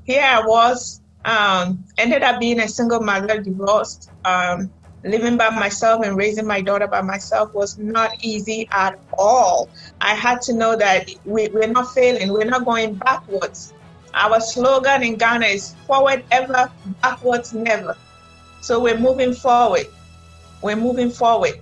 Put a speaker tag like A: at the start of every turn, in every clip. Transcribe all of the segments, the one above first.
A: here I was, ended up being a single mother, divorced. Living by myself and raising my daughter by myself was not easy at all. I had to know that we're not failing, we're not going backwards. Our slogan in Ghana is forward ever, backwards never. So we're moving forward. We're moving forward.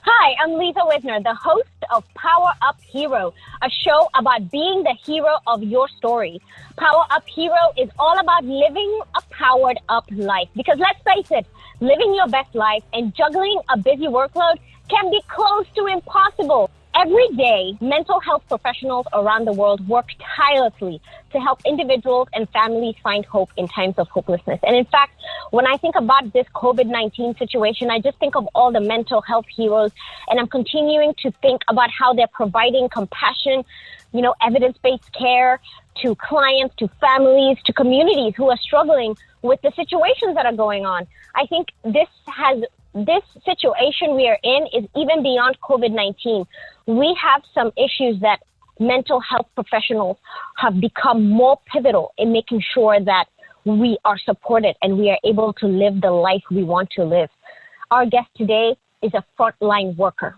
B: Hi, I'm Lisa Wisner, the host of PowerUp Hero, a show about being the hero of your story. PowerUp Hero is all about living a powered up life. Because let's face it, living your best life and juggling a busy workload can be close to impossible. Every day, mental health professionals around the world work tirelessly to help individuals and families find hope in times of hopelessness. And in fact, when I think about this COVID-19 situation, I just think of all the mental health heroes, and I'm continuing to think about how they're providing compassion, evidence-based care to clients, to families, to communities who are struggling with the situations that are going on. I think this situation we are in is even beyond COVID-19. We have some issues that mental health professionals have become more pivotal in making sure that we are supported and we are able to live the life we want to live. Our guest today is a frontline worker.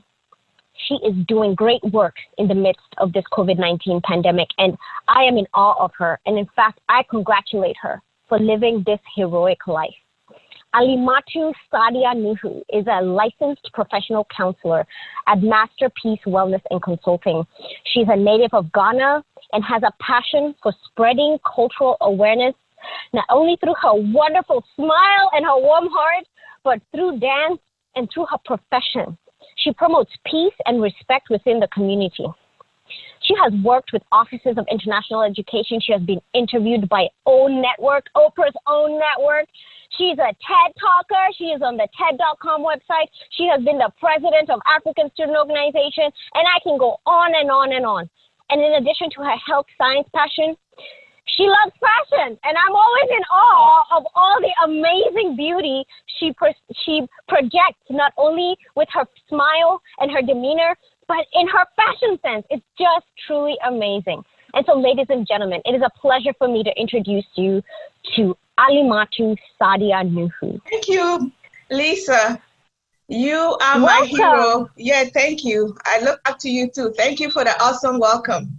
B: She is doing great work in the midst of this COVID-19 pandemic, and I am in awe of her. And in fact, I congratulate her for living this heroic life. Alimatu Sadia Nuhu is a licensed professional counselor at Masterpiece Wellness and Consulting. She's a native of Ghana and has a passion for spreading cultural awareness, not only through her wonderful smile and her warm heart, but through dance and through her profession. She promotes peace and respect within the community. She has worked with offices of international education. She has been interviewed by OWN Network, Oprah's OWN Network. She's a TED talker. She is on the TED.com website. She has been the president of African Student Organization, and I can go on and on and on. And in addition to her health science passion, she loves fashion, and I'm always in awe of all the amazing beauty she projects, not only with her smile and her demeanor, but in her fashion sense. It's just truly amazing. And so, ladies and gentlemen, it is a pleasure for me to introduce you to Alimatu Sadia Nuhu.
A: Thank you, Lisa. You are
B: Welcome.
A: My hero. Yeah, thank you. I look up to you too. Thank you for the awesome welcome.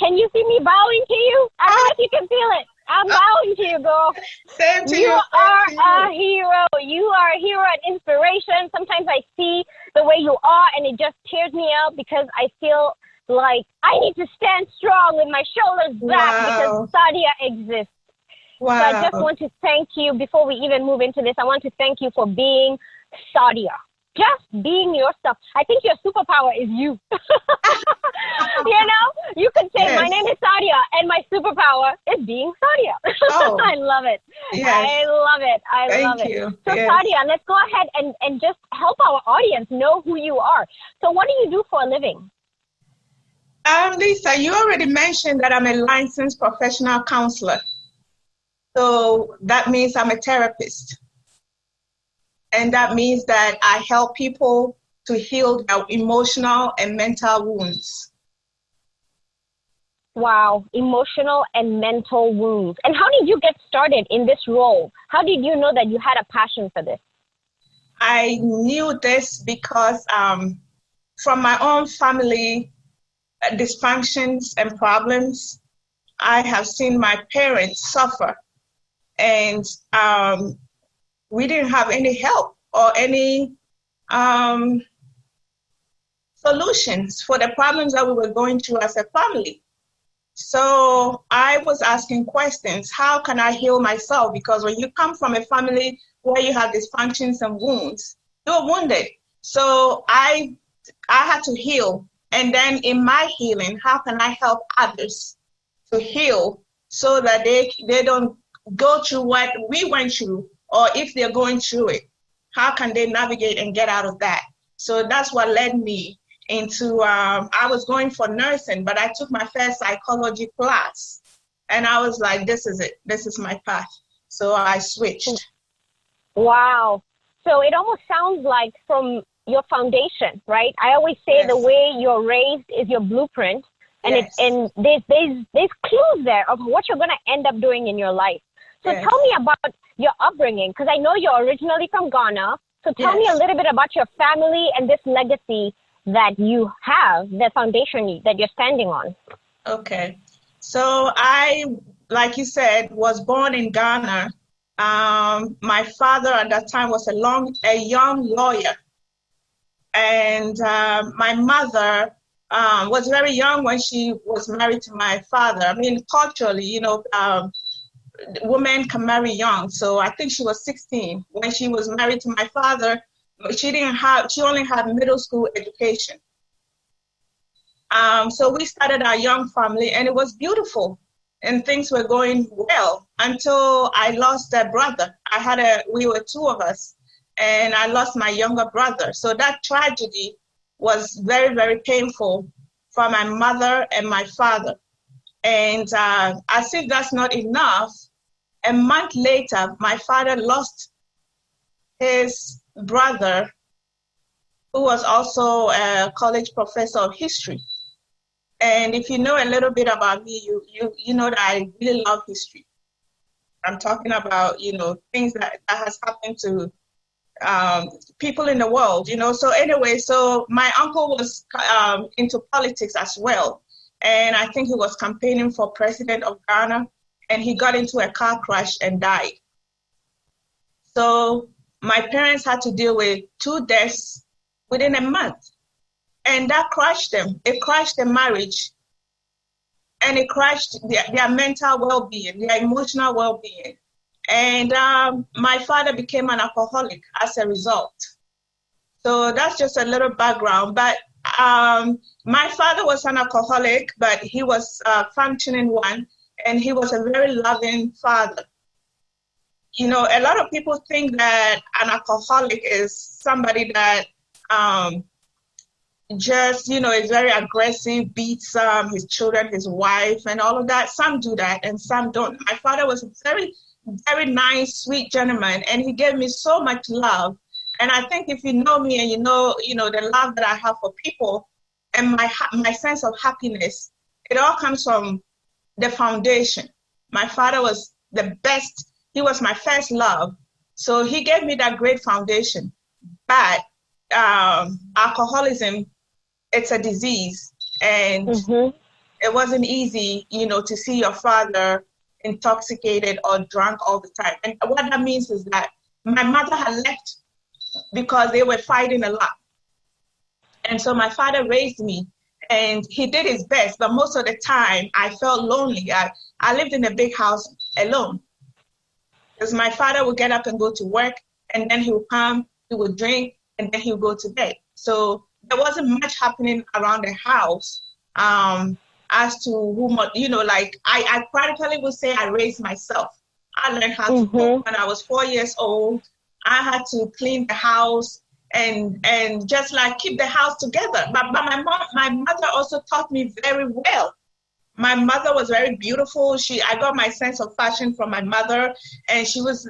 B: Can you see me bowing to you? I don't know if you can feel it. I'm bowing to you, girl.
A: Same to you.
B: You are a hero. You are a hero and inspiration. Sometimes I see the way you are, and it just tears me up because I feel like I need to stand strong with my shoulders back because Sadia exists.
A: Wow.
B: So I just want to thank you, before we even move into this, I want to thank you for being Sadia. Just being yourself. I think your superpower is you. You could say, yes, my name is Sadia, and my superpower is being Sadia.
A: Oh.
B: I love it.
A: Yes.
B: I love it. I love
A: Thank
B: it.
A: you.
B: So
A: Yes.
B: Sadia, let's go ahead and just help our audience know who you are. So what do you do for a living?
A: Lisa, you already mentioned that I'm a licensed professional counselor. So that means I'm a therapist. And that means that I help people to heal their emotional and mental wounds.
B: Wow, emotional and mental wounds. And how did you get started in this role? How did you know that you had a passion for this?
A: I knew this because from my own family dysfunctions and problems, I have seen my parents suffer. And we didn't have any help or any solutions for the problems that we were going through as a family. So I was asking questions. How can I heal myself? Because when you come from a family where you have dysfunctions and wounds, you're wounded. So I had to heal. And then in my healing, how can I help others to heal so that they don't go through what we went through? Or if they're going through it, how can they navigate and get out of that? So that's what led me into, I was going for nursing, but I took my first psychology class. And I was like, this is it. This is my path. So I switched.
B: Wow. So it almost sounds like from your foundation, right? I always say, yes, the way you're raised is your blueprint. And there's clues there of what you're going to end up doing in your life. So tell me about your upbringing, because I know you're originally from Ghana. So tell me a little bit about your family and this legacy that you have, the foundation that you're standing on.
A: Okay. So I, like you said, was born in Ghana. My father at that time was a young lawyer. And my mother was very young when she was married to my father. I mean, culturally, women can marry young. So I think she was 16 when she was married to my father. She only had middle school education. So we started our young family, and it was beautiful, and things were going well until I lost a brother. We were two of us, and I lost my younger brother. So that tragedy was very, very painful for my mother and my father. And as if that's not enough, a month later, my father lost his brother, who was also a college professor of history. And if you know a little bit about me, you know that I really love history. I'm talking about, things that has happened to people in the world, So anyway, so my uncle was into politics as well. And I think he was campaigning for president of Ghana, and he got into a car crash and died. So my parents had to deal with 2 deaths within a month. And that crushed them. It crushed their marriage. And it crushed their mental well-being, their emotional well-being. And my father became an alcoholic as a result. So that's just a little background. But my father was an alcoholic, but he was a functioning one. And he was a very loving father. A lot of people think that an alcoholic is somebody that is very aggressive, beats his children, his wife, and all of that. Some do that and some don't. My father was a very, very nice, sweet gentleman, and he gave me so much love. And I think if you know me and you know the love that I have for people and my sense of happiness, it all comes from the foundation. My father was the best. He was my first love. So he gave me that great foundation. But alcoholism, it's a disease. And it wasn't easy, to see your father intoxicated or drunk all the time. And what that means is that my mother had left because they were fighting a lot. And so my father raised me. And he did his best, but most of the time I felt lonely. I lived in a big house alone. Because my father would get up and go to work, and then he would come, he would drink, and then he would go to bed. So there wasn't much happening around the house as to whom, I practically would say I raised myself. I learned how to cook when I was 4 years old. I had to clean the house and just keep the house together. But my mother also taught me very well. My mother was very beautiful. I got my sense of fashion from my mother, and she was,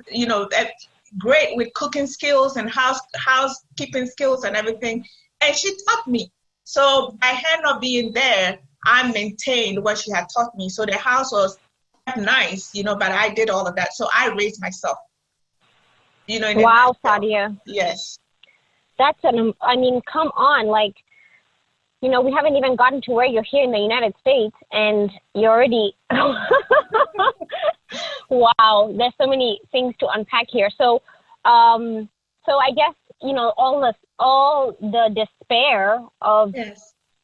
A: great with cooking skills and housekeeping skills and everything. And she taught me. So by her not being there, I maintained what she had taught me. So the house was nice, but I did all of that. So I raised myself.
B: Wow, Sadia.
A: Yes.
B: Come on, we haven't even gotten to where you're here in the United States, and you're already, wow, there's so many things to unpack here. So I guess, all the despair of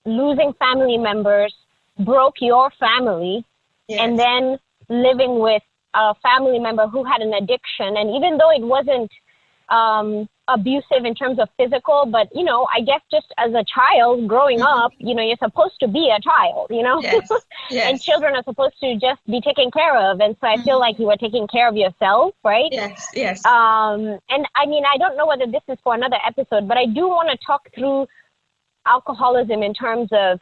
B: losing family members broke your family, and then living with a family member who had an addiction. And even though it wasn't abusive in terms of physical, but I guess just as a child growing up, you're supposed to be a child,
A: Yes.
B: And children are supposed to just be taken care of. And so I feel like you were taking care of yourself, right?
A: Yes.
B: And I don't know whether this is for another episode, but I do want to talk through alcoholism in terms of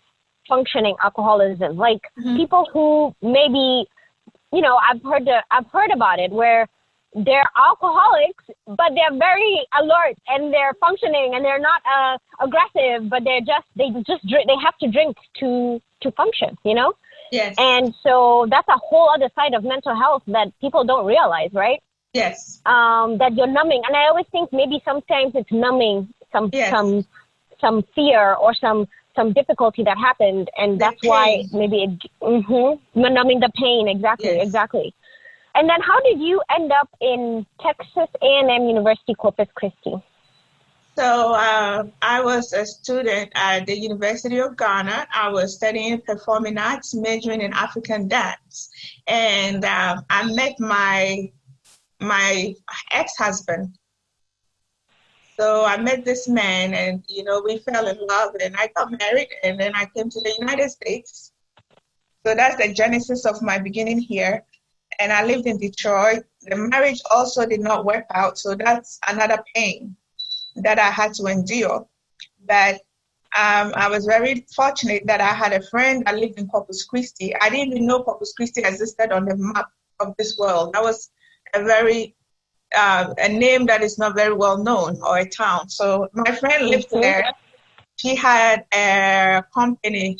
B: functioning alcoholism, people who maybe, I've heard about it where they're alcoholics, but they're very alert and they're functioning and they're not aggressive, but they have to drink to function, you know?
A: Yes.
B: And so that's a whole other side of mental health that people don't realize, right?
A: Yes.
B: That you're numbing. And I always think maybe sometimes it's numbing some fear or some difficulty that happened, and that's why maybe numbing the pain. Exactly. And then how did you end up in Texas A&M University, Corpus Christi?
A: So I was a student at the University of Ghana. I was studying performing arts, majoring in African dance, and I met my ex-husband. So I met this man, and we fell in love, and I got married, and then I came to the United States. So that's the genesis of my beginning here. And I lived in Detroit. The marriage also did not work out, so that's another pain that I had to endure. But I was very fortunate that I had a friend that lived in Corpus Christi. I didn't even know Corpus Christi existed on the map of this world. That was a name that is not very well known, or a town. So my friend lived there. She had a company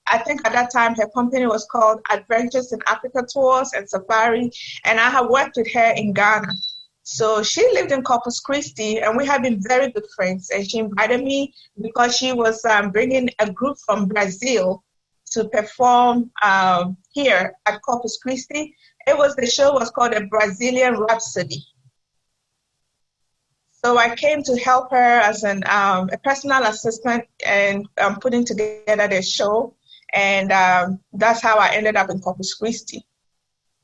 A: I think at that time her company was called Adventures in Africa Tours and Safari, and I had worked with her in Ghana. So she lived in Corpus Christi, and we have been very good friends. And she invited me because she was bringing a group from Brazil to perform here at Corpus Christi. The show was called a Brazilian Rhapsody. So I came to help her as a personal assistant and putting together the show. And that's how I ended up in Corpus Christi.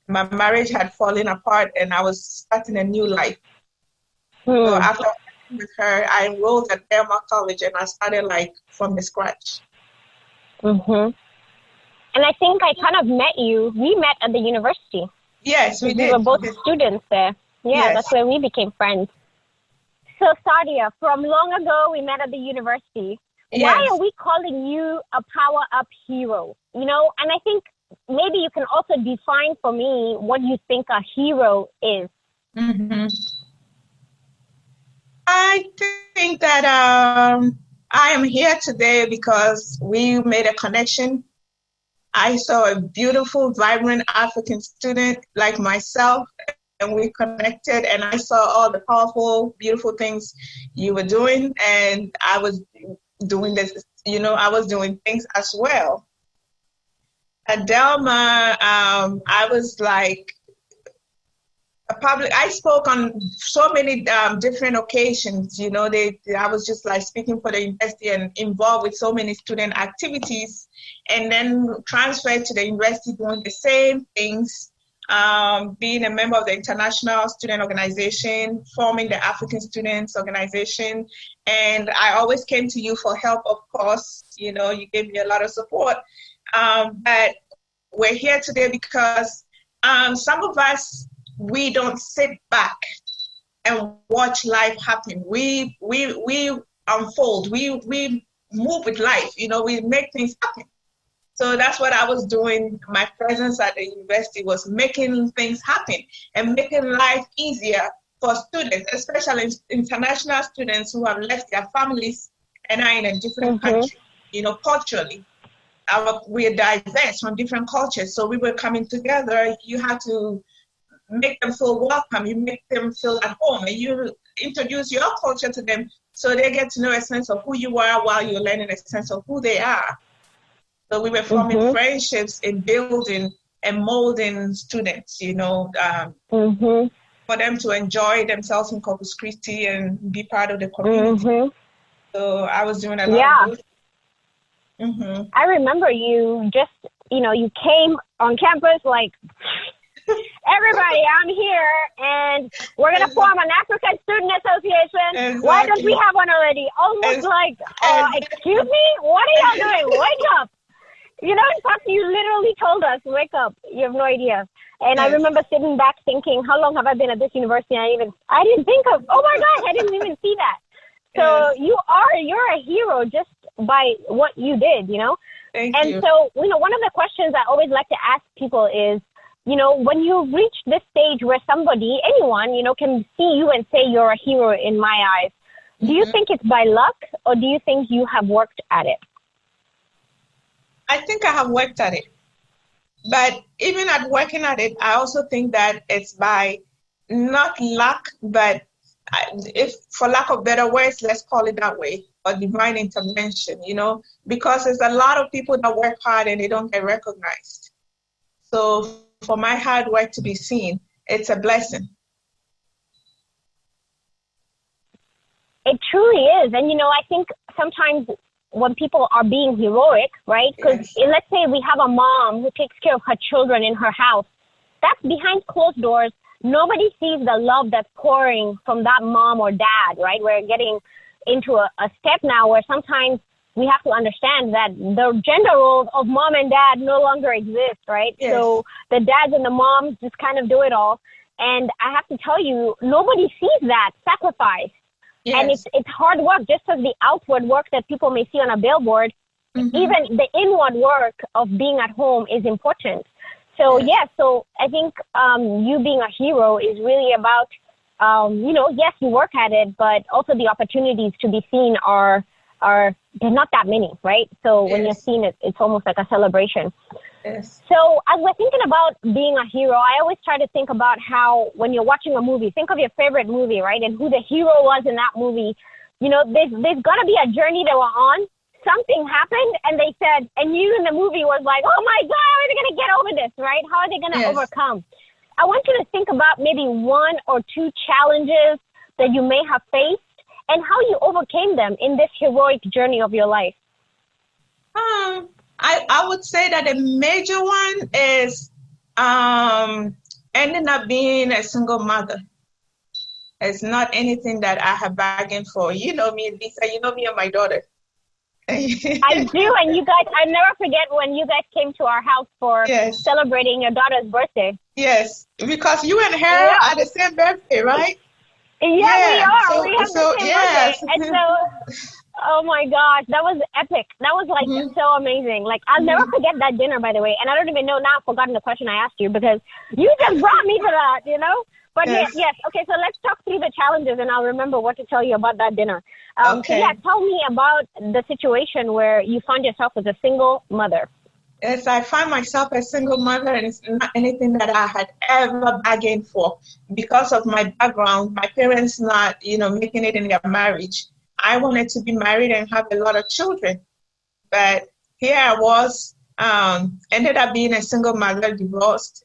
A: My marriage had fallen apart, and I was starting a new life. So after working with her, I enrolled at Belmont College, and I started from the scratch.
B: And I think I kind of met you. We met at the university.
A: Yes, we did.
B: We were both students there. Yeah, yes. That's where we became friends. So Sadia, from long ago, we met at the university. Yes. Why are we calling you a PowerUp hero? And I think maybe you can also define for me what you think a hero is.
A: I think that I am here today because we made a connection. I saw a beautiful, vibrant African student like myself, and we connected, and I saw all the powerful, beautiful things you were doing, and I was doing this, I was doing things as well. At Delma, I was I spoke on so many different occasions, I was just speaking for the university and involved with so many student activities, and then transferred to the university doing the same things, being a member of the International Student Organization, forming the African Students Organization. And I always came to you for help, of course. You gave me a lot of support. But we're here today because some of us, we don't sit back and watch life happen. We unfold. We move with life. We make things happen. So that's what I was doing. My presence at the university was making things happen and making life easier for students, especially international students who have left their families and are in a different country. Culturally, we are diverse from different cultures. So we were coming together. You have to make them feel welcome. You make them feel at home, and you introduce your culture to them so they get to know a sense of who you are while you're learning a sense of who they are. So we were forming friendships and building and molding students, for them to enjoy themselves in Corpus Christi and be part of the community. So I was doing a lot of this.
B: I remember you just, you came on campus everybody, I'm here, and we're going to form an African Student Association. Exactly. Why don't we have one already? Almost excuse me? What are y'all doing? Wake up. In fact, you literally told us, wake up. You have no idea. And I remember sitting back thinking, how long have I been at this university? I didn't think of, oh my gosh, I didn't even see that. So you're a hero just by what you did,
A: Thank you.
B: So, one of the questions I always like to ask people is, when you reach this stage where somebody, anyone, can see you and say you're a hero in my eyes, do you think it's by luck, or do you think you have worked at it?
A: I think I have worked at it. But even at working at it, I also think that it's by not luck, but if, for lack of better words, let's call it that way, or divine intervention, because there's a lot of people that work hard and they don't get recognized. So for my hard work to be seen, it's a blessing.
B: It truly is. And, I think sometimes when people are being heroic, right? Because let's say we have a mom who takes care of her children in her house. That's behind closed doors. Nobody sees the love that's pouring from that mom or dad, right? We're getting into a step now where sometimes we have to understand that the gender roles of mom and dad no longer exist, right?
A: Yes.
B: So the dads and the moms just kind of do it all. And I have to tell you, nobody sees that sacrifice. Yes. And it's hard work, just as the outward work that people may see on a billboard. Even the inward work of being at home is important. So, so I think you being a hero is really about, yes, you work at it, but also the opportunities to be seen are there's not that many, right? So when you're seen, it's almost like a celebration.
A: Yes.
B: So as we're thinking about being a hero, I always try to think about how when you're watching a movie, think of your favorite movie, right? And who the hero was in that movie. There's got to be a journey they were on. Something happened and they said, and you in the movie was like, oh my God, how are they going to get over this, right? How are they going to overcome? I want you to think about maybe one or two challenges that you may have faced and how you overcame them in this heroic journey of your life.
A: I would say that the major one is ending up being a single mother. It's not anything that I have bargained for. You know me, Lisa, you know me and my daughter.
B: I do, and you guys, I never forget when you guys came to our house for celebrating your daughter's birthday.
A: Yes, because you and her are the same birthday, right?
B: Yeah, we are. We have the same birthday. And so, oh my gosh, that was epic. That was like so amazing. Like, I'll never forget that dinner, by the way. And I don't even know now, I've forgotten the question I asked you because you just brought me to that, But yes. Okay, so let's talk through the challenges and I'll remember what to tell you about that dinner. So tell me about the situation where you found yourself as a single mother.
A: Yes, I find myself a single mother, and it's not anything that I had ever bargained for. Because of my background, my parents not, making it in their marriage. I wanted to be married and have a lot of children. But here I was, ended up being a single mother, divorced.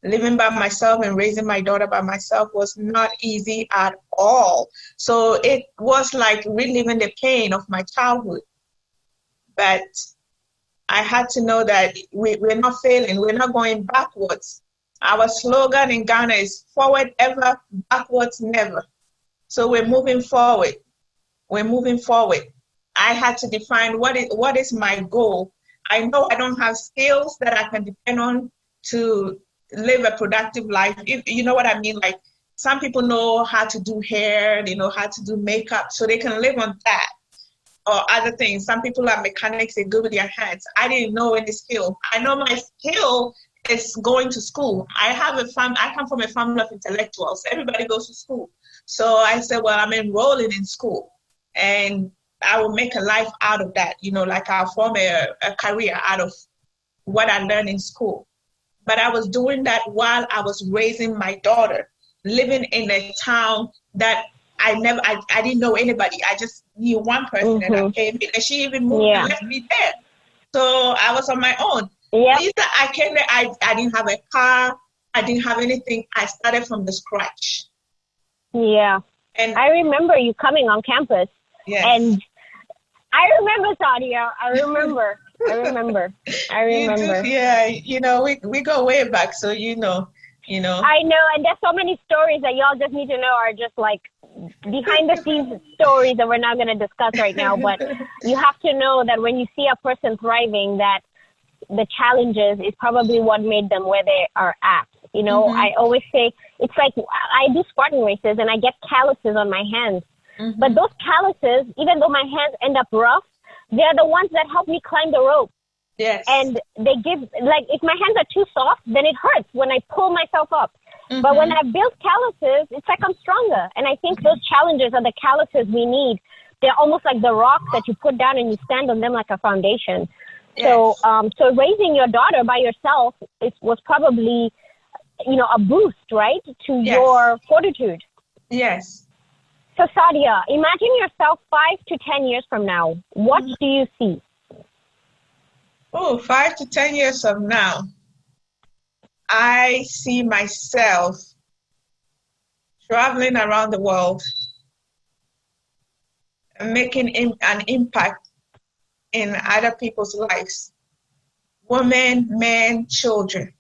A: Living by myself and raising my daughter by myself was not easy at all. So it was like reliving the pain of my childhood. But I had to know that we're not failing. We're not going backwards. Our slogan in Ghana is forward ever, backwards never. So we're moving forward. We're moving forward. I had to define what is my goal. I know I don't have skills that I can depend on to live a productive life. If you know what I mean? Like, some people know how to do hair, they know how to do makeup, so they can live on that. Or other things. Some people are mechanics, they're good with their hands. I didn't know any skill. I know my skill is going to school. I come from a family of intellectuals. Everybody goes to school. So I said, well, I'm enrolling in school and I will make a life out of that. Like I'll form a career out of what I learned in school. But I was doing that while I was raising my daughter, living in a town that I didn't know anybody. I just knew one person and I came in and she even moved and left me there. So I was on my own. Yeah. Lisa, I came there, I didn't have a car. I didn't have anything. I started from the scratch. Yeah. And
B: I remember you coming on campus.
A: Yes.
B: And I remember, Sadia. I remember.
A: We go way back, so I know,
B: and there's so many stories that y'all just need to know are just like behind the scenes stories that we're not going to discuss right now. But you have to know that when you see a person thriving, that the challenges is probably what made them where they are at. I always say it's like I do Spartan races and I get calluses on my hands. But those calluses, even though my hands end up rough, they're the ones that help me climb the rope.
A: Yes.
B: And they give, like, if my hands are too soft, then it hurts when I pull myself up. But when I build calluses, it's like I'm stronger. And I think those challenges are the calluses we need. They're almost like the rocks that you put down and you stand on them like a foundation.
A: Yes.
B: So raising your daughter by yourself was probably, a boost, right, to your fortitude.
A: Yes.
B: So Sadia, imagine yourself 5 to 10 years from now. What do you see?
A: Oh, 5 to 10 years from now, I see myself traveling around the world and making an impact in other people's lives. Women, men, children.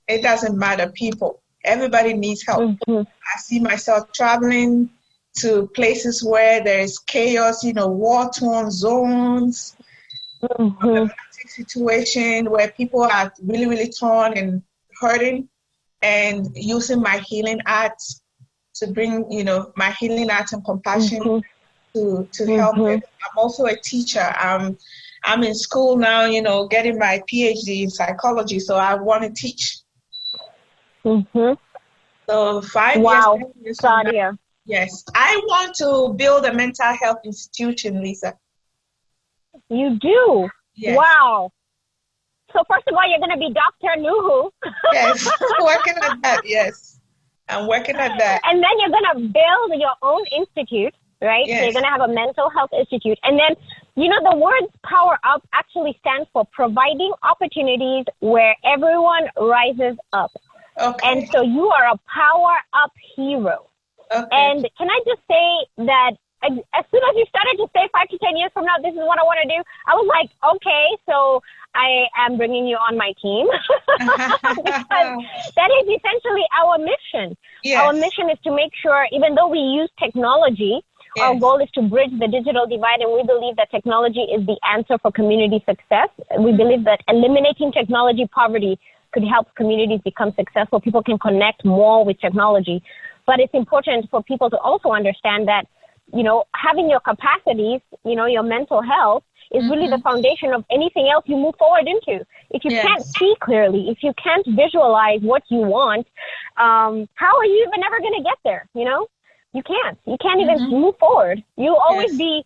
A: It doesn't matter, people. Everybody needs help. I see myself traveling to places where there is chaos, war-torn zones, dramatic situation where people are really, really torn and hurting, and using my healing arts to bring, my healing arts and compassion to help them. I'm also a teacher. I'm in school now, getting my PhD in psychology, so I want to teach. So 5 years from now, yes, I want to build a mental health institution, Lisa.
B: You do?
A: Yes.
B: Wow. So first of all, you're going to be Dr. Nuhu.
A: Yes, working at that, yes. I'm working at that.
B: And then you're going to build your own institute, right?
A: Yes.
B: So you're going to have a mental health institute. And then, the words Power Up actually stands for providing opportunities where everyone rises up.
A: Okay.
B: And so you are a Power Up hero.
A: Okay.
B: And can I just say that as soon as you started to say 5 to 10 years from now, this is what I want to do, I was like, okay, so I am bringing you on my team. Because that is essentially our mission.
A: Yes.
B: Our mission is to make sure, even though we use technology, our goal is to bridge the digital divide, and we believe that technology is the answer for community success. We believe that eliminating technology poverty could help communities become successful. People can connect more with technology. But it's important for people to also understand that, having your capacities, your mental health is really the foundation of anything else you move forward into. If you can't see clearly, if you can't visualize what you want, how are you even ever going to get there? You can't. You can't even move forward. You'll always be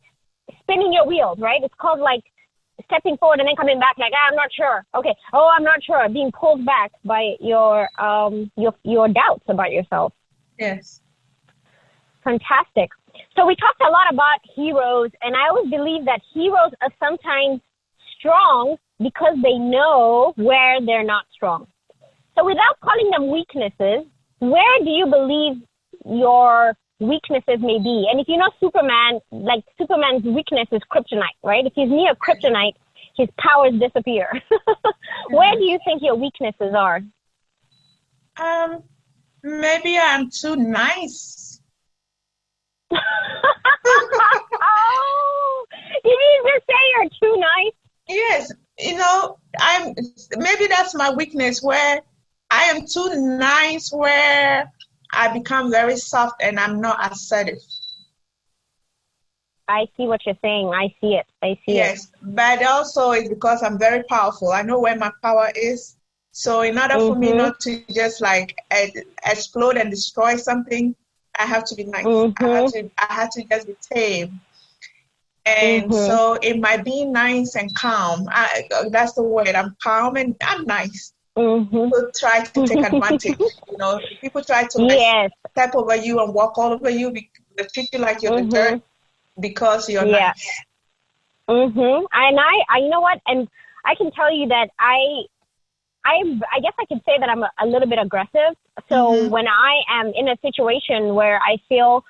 B: spinning your wheels, right? It's called like stepping forward and then coming back like, I'm not sure. Okay. Oh, I'm not sure. Being pulled back by your doubts about yourself.
A: Yes.
B: Fantastic. So we talked a lot about heroes, and I always believe that heroes are sometimes strong because they know where they're not strong. So without calling them weaknesses, where do you believe your weaknesses may be? And if you know Superman, like Superman's weakness is kryptonite, right? If he's near kryptonite, his powers disappear. Where do you think your weaknesses are?
A: Maybe I'm too nice.
B: Oh, you mean to say you're too nice?
A: Yes, maybe that's my weakness, where I am too nice, where I become very soft and I'm not assertive.
B: I see what you're saying. I see it.
A: Yes, but also it's because I'm very powerful. I know where my power is. So in order for me not to just like explode and destroy something, I have to be nice. I have to just be tame. And so in my being nice and calm, that's the word. I'm calm and I'm nice. People try to take advantage. People try to step over you and walk all over you. They treat you like you're the dirt because you're nice.
B: And I, you know what? And I can tell you that I guess I could say that I'm a little bit aggressive. So when I am in a situation where I feel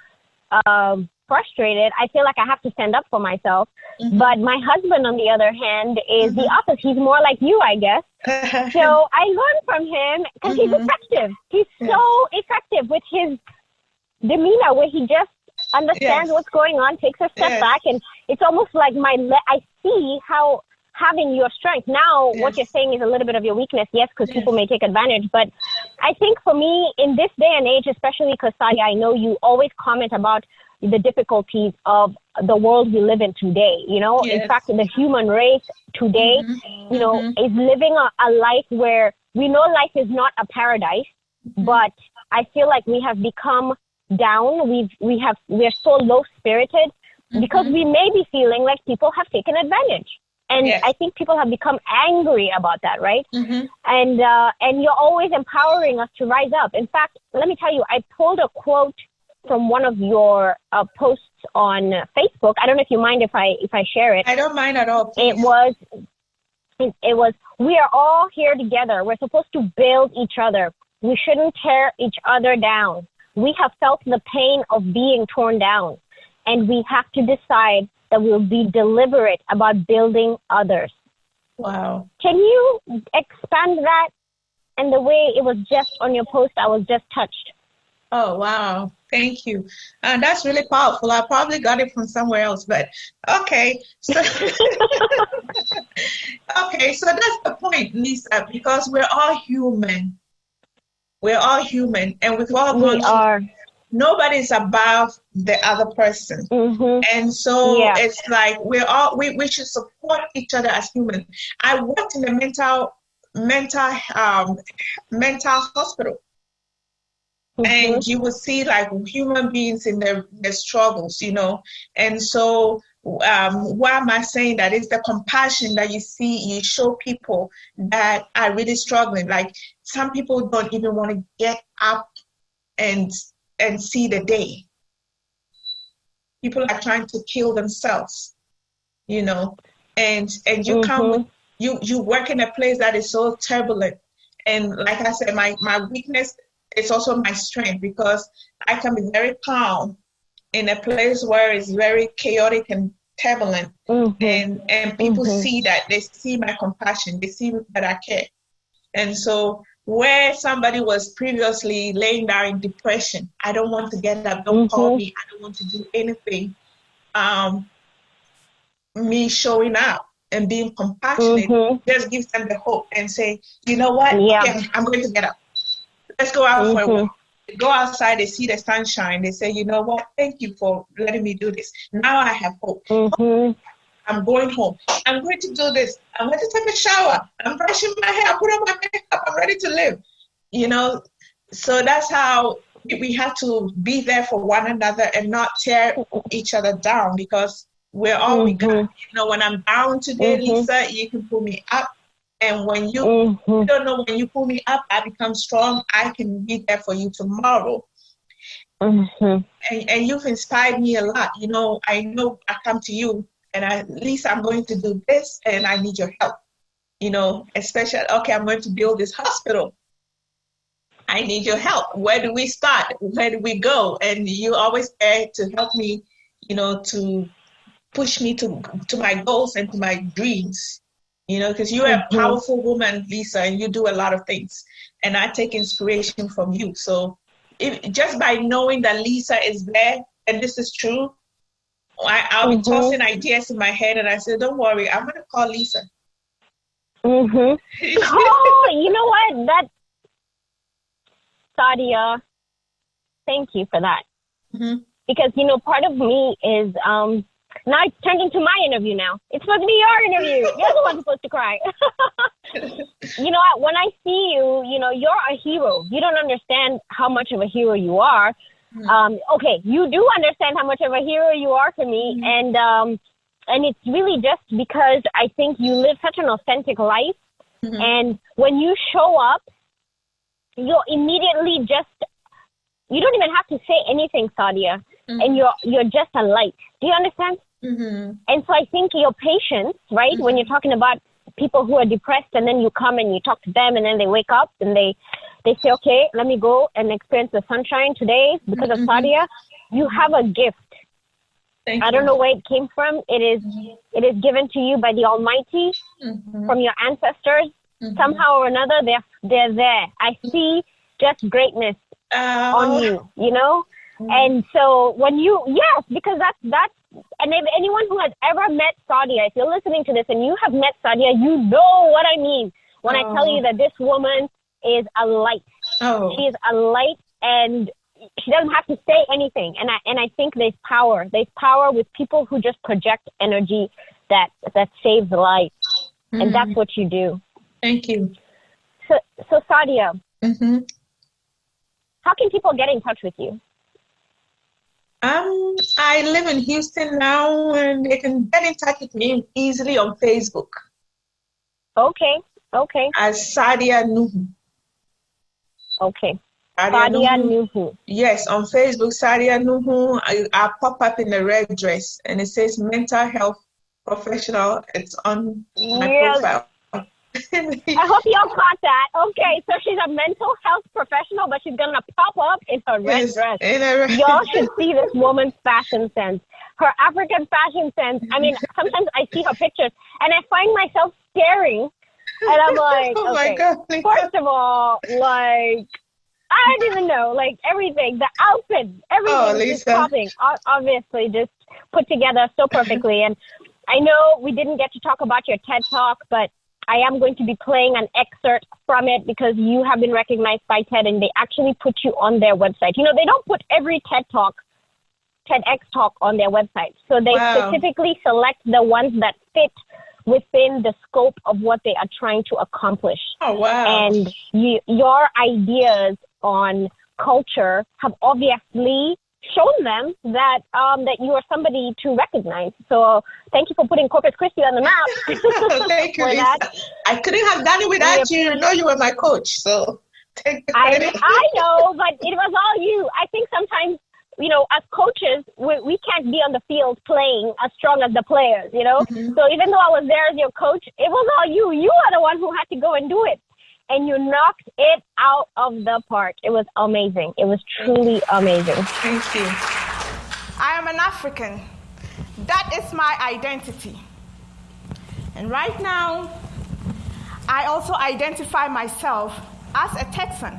B: frustrated, I feel like I have to stand up for myself. But my husband, on the other hand, is the opposite. He's more like you, I guess. So I learn from him because he's effective. He's so effective with his demeanor, where he just understands what's going on, takes a step back, and it's almost like I see how having your strength. Now, what you're saying is a little bit of your weakness, because people may take advantage. But I think for me, in this day and age, especially because, Sadia, I know you always comment about the difficulties of the world we live in today. You know,
A: Yes.
B: in fact, the human race today, you know, is living a life where we know life is not a paradise, but I feel like we have become down. We're so low spirited because we may be feeling like people have taken advantage. And
A: Yes.
B: I think people have become angry about that, right? And you're always empowering us to rise up. In fact, let me tell you, I pulled a quote from one of your posts on Facebook. I don't know if you mind if I share it.
A: I don't mind at all. Please.
B: It was, we are all here together. We're supposed to build each other. We shouldn't tear each other down. We have felt the pain of being torn down, and we have to decide that we'll be deliberate about building others.
A: Wow.
B: Can you expand that? And the way it was just on your post, I was just touched.
A: Oh, wow. Thank you. That's really powerful. I probably got it from somewhere else, but okay. So, okay, so that's the point, Lisa, because we're all human. We're all human, and we've all gone through. Nobody's above the other person. And so it's like we should support each other as humans. I worked in a mental hospital. And you will see like human beings in their struggles, you know. And so why am I saying that? It's the compassion that you see, you show people that are really struggling. Like some people don't even want to get up and see the day. People are trying to kill themselves, you know. And you come with, you work in a place that is so turbulent. And like I said, my weakness, it's also my strength, because I can be very calm in a place where it's very chaotic and turbulent. And people see that. They see my compassion. They see that I care. And so where somebody was previously laying down in depression, I don't want to get up. Don't call me. I don't want to do anything. Me showing up and being compassionate just gives them the hope and say, you know what? Okay, I'm going to get up. Let's go out for a walk. They go outside, they see the sunshine. They say, you know what? Thank you for letting me do this. Now I have hope. I'm going home. I'm going to do this. I'm going to take a shower. I'm brushing my hair. I put on my makeup. I'm ready to live. You know, so that's how we have to be there for one another and not tear each other down, because we're all we got. You know, when I'm down today, Lisa, you can pull me up. And when you don't know, when you pull me up, I become strong. I can be there for you tomorrow. And you've inspired me a lot. You know I come to you and at least I'm going to do this and I need your help. You know, especially, okay, I'm going to build this hospital. I need your help. Where do we start? Where do we go? And you always there to help me, you know, to push me to my goals and to my dreams. You know, because you're a powerful woman, Lisa, and you do a lot of things. And I take inspiration from you. So just by knowing that Lisa is there, and this is true, I'll be tossing ideas in my head, and I say, don't worry, I'm going to call Lisa. Oh,
B: you know what? Sadia, thank you for that. Because, you know, part of me is... now it's turned into my interview now. It's supposed to be your interview. You're the one supposed to cry. You know, when I see you, you know, you're a hero. You don't understand how much of a hero you are. Okay, you do understand how much of a hero you are to me. And it's really just because I think you live such an authentic life. And when you show up, you're immediately you don't even have to say anything, Sadia. And you're just a light. Do you understand? And so I think your patience, right, when you're talking about people who are depressed and then you come and you talk to them and then they wake up and they say, okay, let me go and experience the sunshine today because of Sadia. You have a gift. I don't know where it came from. It is given to you by the Almighty, from your ancestors. Somehow or another, they're there. I see just greatness on you, you know? And so when because that's, and if anyone who has ever met Sadia, if you're listening to this and you have met Sadia, you know what I mean when I tell you that this woman is a light. She is a light, and she doesn't have to say anything. And I think there's power. There's power with people who just project energy that saves life. Mm-hmm. And that's what you do.
A: Thank you.
B: So Sadia,
A: mm-hmm.
B: How can people get in touch with you?
A: I live in Houston now, and they can get in touch with me easily on Facebook.
B: Okay.
A: As Sadia Nuhu.
B: Okay. Sadia Nuhu.
A: Yes, on Facebook, Sadia Nuhu. I pop up in a red dress, and it says mental health professional. It's on my profile.
B: I hope y'all caught that. Okay, so she's a mental health professional, but she's gonna pop up in her red dress. Y'all should see this woman's fashion sense. Her African fashion sense. I mean, sometimes I see her pictures and I find myself staring, and I'm like,
A: oh my God,
B: first of all, like, I don't even know, like, everything, the outfit, everything is just popping. Obviously, just put together so perfectly. And I know we didn't get to talk about your TED Talk, but I am going to be playing an excerpt from it because you have been recognized by TED, and they actually put you on their website. You know, they don't put every TEDx talk on their website. So they specifically select the ones that fit within the scope of what they are trying to accomplish.
A: Oh, wow.
B: And your ideas on culture have obviously shown them that that you are somebody to recognize. So thank you for putting Corpus Christi on the map.
A: Thank you, Lisa. I couldn't have done it without you. You know, you were my coach. So
B: I know, but it was all you. I think sometimes, you know, as coaches, we can't be on the field playing as strong as the players, you know? Mm-hmm. So even though I was there as your coach, it was all you. You are the one who had to go and do it. And you knocked it out of the park. It was amazing. It was truly amazing.
A: Thank you.
C: I am an African. That is my identity. And right now, I also identify myself as a Texan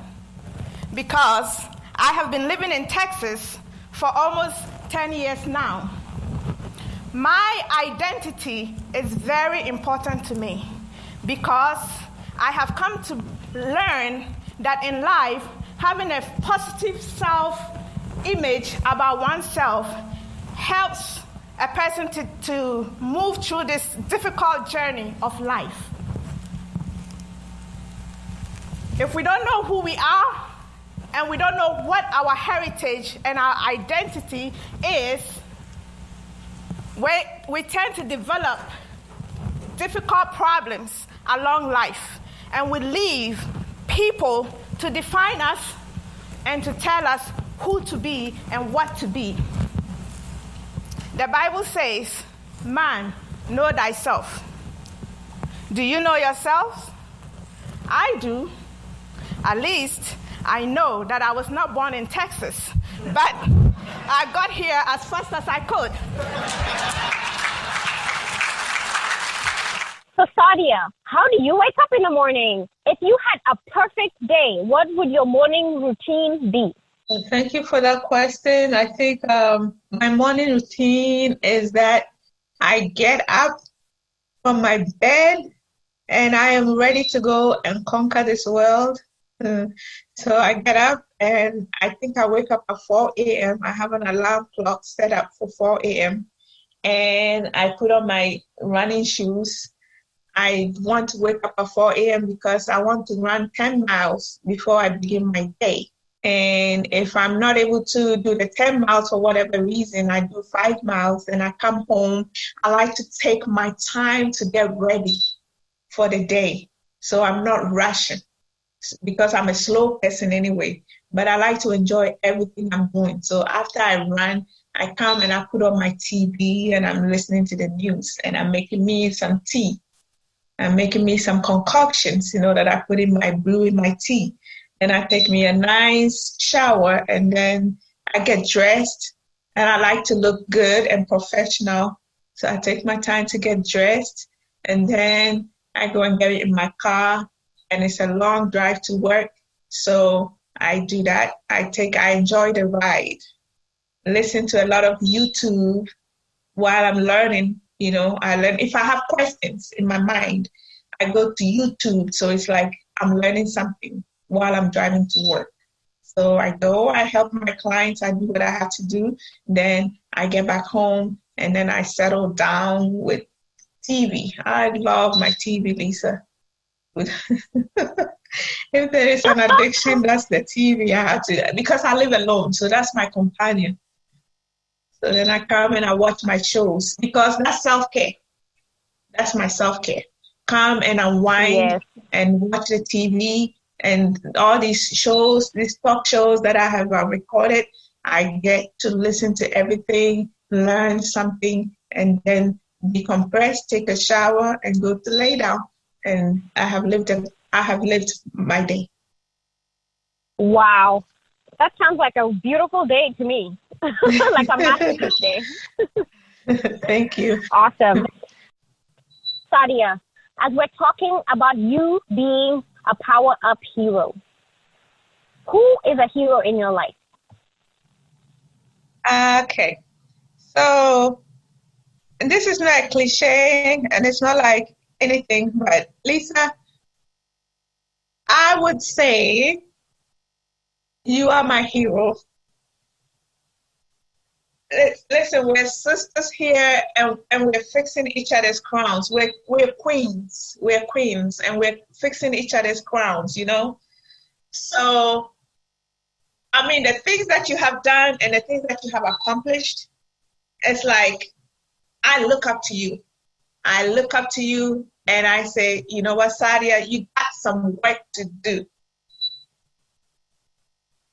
C: because I have been living in Texas for almost 10 years now. My identity is very important to me because I have come to learn that in life, having a positive self-image about oneself helps a person to move through this difficult journey of life. If we don't know who we are, and we don't know what our heritage and our identity is, we tend to develop difficult problems along life. And we leave people to define us and to tell us who to be and what to be. The Bible says, man, know thyself. Do you know yourself? I do. At least I know that I was not born in Texas, but I got here as fast as I could.
B: So Sadia, how do you wake up in the morning? If you had a perfect day, what would your morning routine be?
A: Well, thank you for that question. I think my morning routine is that I get up from my bed and I am ready to go and conquer this world. So I get up and I think I wake up at 4 a.m. I have an alarm clock set up for 4 a.m. and I put on my running shoes. I want to wake up at 4 a.m. because I want to run 10 miles before I begin my day. And if I'm not able to do the 10 miles for whatever reason, I do 5 miles and I come home. I like to take my time to get ready for the day. So I'm not rushing because I'm a slow person anyway, but I like to enjoy everything I'm doing. So after I run, I come and I put on my TV and I'm listening to the news and I'm making me some tea. I'm making me some concoctions, that I put in my brew in my tea. And I take me a nice shower and then I get dressed and I like to look good and professional. So I take my time to get dressed and then I go and get in my car and it's a long drive to work. So I do that. I enjoy the ride. Listen to a lot of YouTube while I'm learning. I learn. If I have questions in my mind, I go to YouTube. So it's like I'm learning something while I'm driving to work. So I go, I help my clients, I do what I have to do. Then I get back home and then I settle down with TV. I love my TV, Lisa. If there is an addiction, that's the TV. I have to, because I live alone, so that's my companion. So then I come and I watch my shows because that's self-care. That's my self-care. Come and unwind and watch the TV and all these shows, these talk shows that I have recorded. I get to listen to everything, learn something, and then decompress, take a shower, and go to lay down. And I have lived my day.
B: Wow. That sounds like a beautiful day to me. Like a masterpiece day.
A: Thank you.
B: Awesome. Sadia, as we're talking about you being a power-up hero, who is a hero in your life?
A: Okay. So this is not a cliche and it's not like anything, but Lisa, I would say you are my hero. Listen, we're sisters here and we're fixing each other's crowns. We're queens. We're queens and we're fixing each other's crowns, you know? So, I mean, the things that you have done and the things that you have accomplished, it's like, I look up to you. I look up to you and I say, you know what, Sadia, you got some work to do.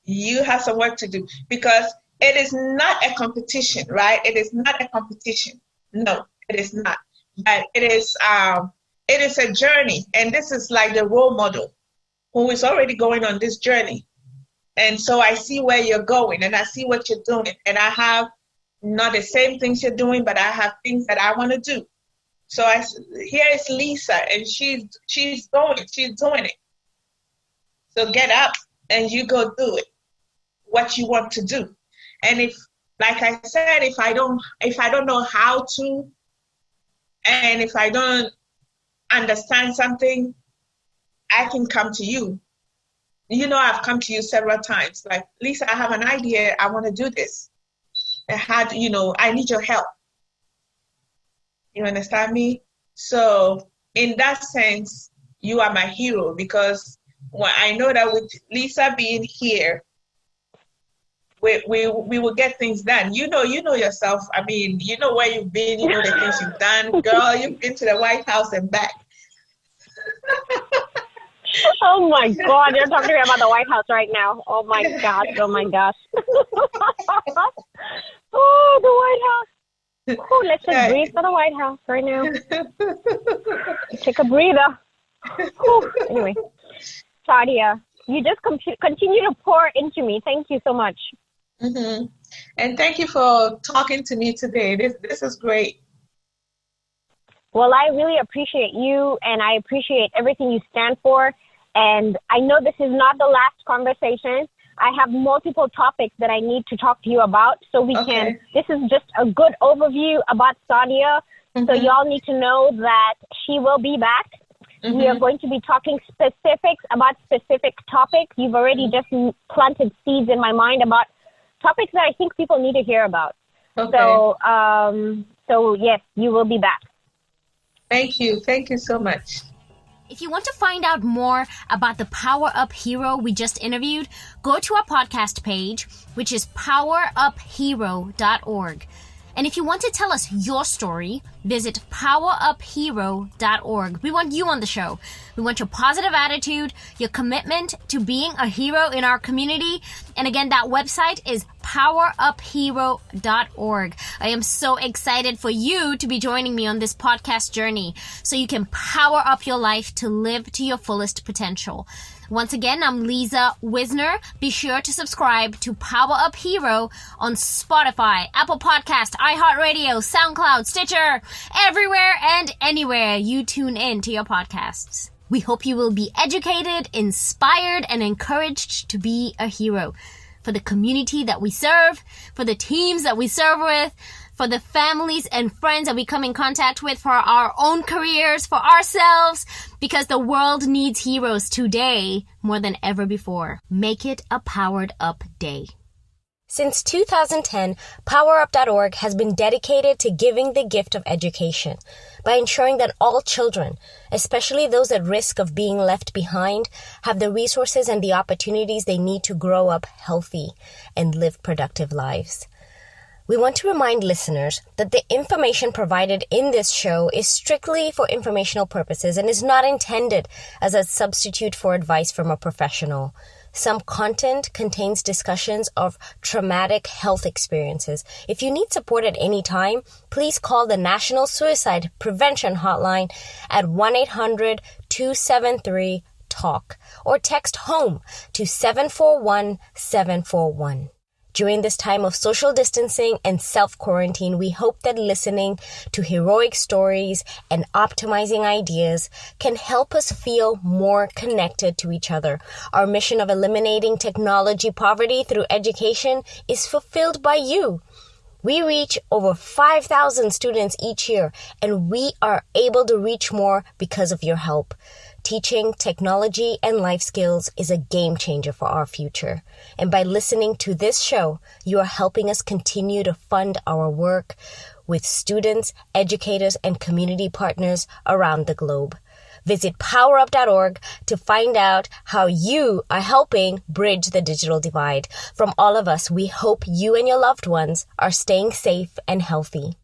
A: You have some work to do because it is not a competition, right? It is not a competition. No, it is not. But it is a journey. And this is like the role model who is already going on this journey. And so I see where you're going and I see what you're doing. And I have not the same things you're doing, but I have things that I want to do. So here is Lisa and she's doing it. So get up and you go do it, what you want to do. And if, like I said, if I don't know how to, and if I don't understand something, I can come to you. You know, I've come to you several times. Like, Lisa, I have an idea. I want to do this. I need your help. You understand me? So in that sense, you are my hero because I know that with Lisa being here, we will get things done. You know yourself. I mean, you know where you've been, you know the things you've done. Girl, you've been to the White House and back.
B: Oh my God, you're talking about the White House right now. Oh my gosh. Oh, the White House. Oh, let's just breathe for the White House right now. Take a breather. Oh, anyway, Sadia, you just continue to pour into me. Thank you so much.
A: Mm-hmm. And thank you for talking to me today. This is great.
B: Well, I really appreciate you and I appreciate everything you stand for. And I know this is not the last conversation. I have multiple topics that I need to talk to you about. So this is just a good overview about Sadia. Mm-hmm. So y'all need to know that she will be back. Mm-hmm. We are going to be talking specifics about specific topics. You've already just planted seeds in my mind about topics that I think people need to hear about. Okay. So yes, you will be back.
A: Thank you. Thank you so much.
D: If you want to find out more about the Power Up hero we just interviewed, go to our podcast page, which is poweruphero.org. And if you want to tell us your story, visit poweruphero.org. We want you on the show. We want your positive attitude, your commitment to being a hero in our community. And again, that website is poweruphero.org. I am so excited for you to be joining me on this podcast journey so you can power up your life to live to your fullest potential. Once again, I'm Lisa Wisner. Be sure to subscribe to Power Up Hero on Spotify, Apple Podcast, iHeartRadio, SoundCloud, Stitcher, everywhere and anywhere you tune in to your podcasts. We hope you will be educated, inspired, and encouraged to be a hero for the community that we serve, for the teams that we serve with, for the families and friends that we come in contact with, for our own careers, for ourselves, because the world needs heroes today more than ever before. Make it a Powered Up Day. Since 2010, PowerUp.org has been dedicated to giving the gift of education by ensuring that all children, especially those at risk of being left behind, have the resources and the opportunities they need to grow up healthy and live productive lives. We want to remind listeners that the information provided in this show is strictly for informational purposes and is not intended as a substitute for advice from a professional. Some content contains discussions of traumatic health experiences. If you need support at any time, please call the National Suicide Prevention Hotline at 1-800-273-TALK or text HOME to 741-741. During this time of social distancing and self-quarantine, we hope that listening to heroic stories and optimizing ideas can help us feel more connected to each other. Our mission of eliminating technology poverty through education is fulfilled by you. We reach over 5,000 students each year, and we are able to reach more because of your help. Teaching technology and life skills is a game changer for our future. And by listening to this show, you are helping us continue to fund our work with students, educators, and community partners around the globe. Visit PowerUp.org to find out how you are helping bridge the digital divide. From all of us, we hope you and your loved ones are staying safe and healthy.